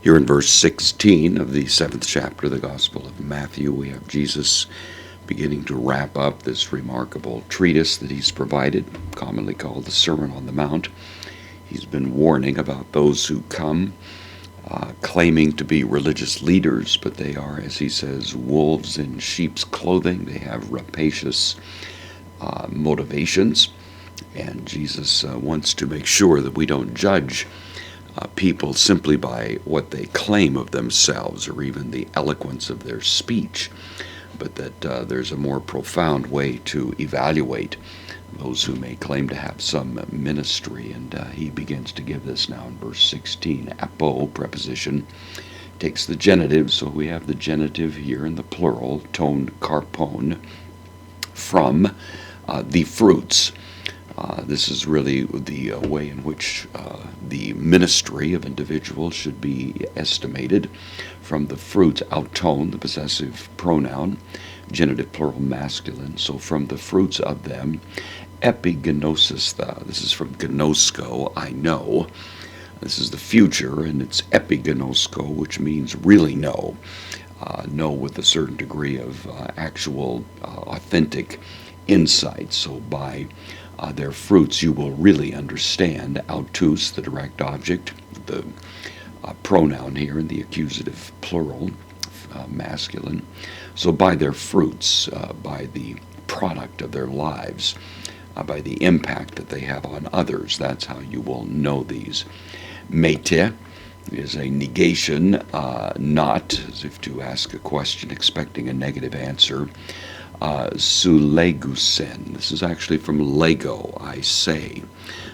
Here in verse 16 of the 7th chapter of the Gospel of Matthew, we have Jesus beginning to wrap up this remarkable treatise that he's provided, commonly called the Sermon on the Mount. He's been warning about those who come claiming to be religious leaders, but they are, as he says, wolves in sheep's clothing. They have rapacious motivations, and Jesus wants to make sure that we don't judge people simply by what they claim of themselves or even the eloquence of their speech, but that there's a more profound way to evaluate those who may claim to have some ministry. And he begins to give this now in verse 16. Apo, preposition, takes the genitive, so we have the genitive here in the plural, toned karpon, from the fruits. This is really the way in which the ministry of individuals should be estimated from the fruits, auton, the possessive pronoun, genitive plural masculine, so from the fruits of them, epigenosis, this is from gnosko, I know. This is the future, and it's epigenosko, which means really know. Know with a certain degree of actual, authentic insight. So by their fruits you will really understand. Autus, the direct object, the pronoun here in the accusative plural, masculine. So by their fruits, by the product of their lives, by the impact that they have on others, that's how you will know these. Mete is a negation, not, as if to ask a question expecting a negative answer. Sulegusen. This is actually from Lego, I say.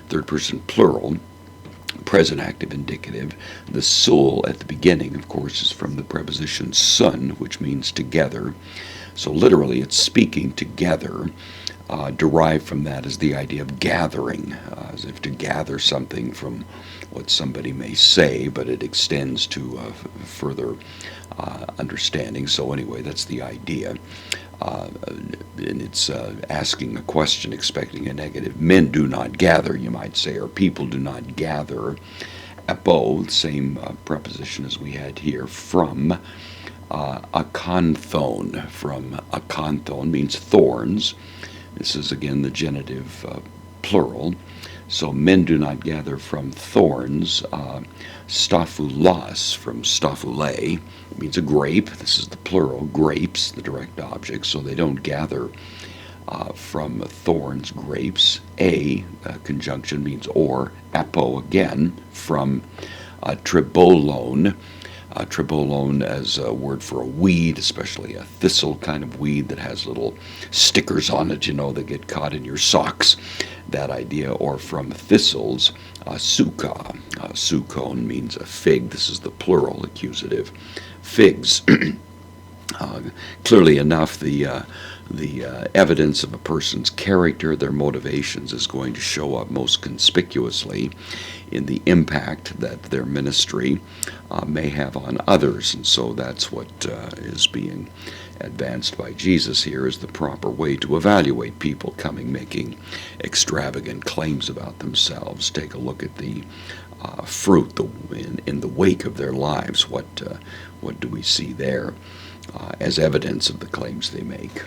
Third person plural, present active indicative. The sul at the beginning, of course, is from the preposition sun, which means together. So literally it's speaking together. Derived from that is the idea of gathering, as if to gather something from what somebody may say, but it extends to further understanding. So anyway, that's the idea. And it's asking a question expecting a negative. Men do not gather, you might say, or people do not gather. Apo, the same preposition as we had here, from akanthon. From akanthon means thorns. This is again the genitive plural. So men do not gather from thorns. Staphulos, from staphule, means a grape. This is the plural, grapes, the direct object. So they don't gather from thorns, grapes. Conjunction means or. Apo, again, from tribolone. Tribolone as a word for a weed, especially a thistle kind of weed that has little stickers on it, that get caught in your socks. That idea. Or from thistles, suka. Sukon means a fig. This is the plural, accusative. Figs. Clearly enough, the evidence of a person's character, their motivations, is going to show up most conspicuously in the impact that their ministry may have on others. And so that's what is being advanced by Jesus here, is the proper way to evaluate people coming making extravagant claims about themselves. Take a look at the fruit in the wake of their lives. What do we see there as evidence of the claims they make?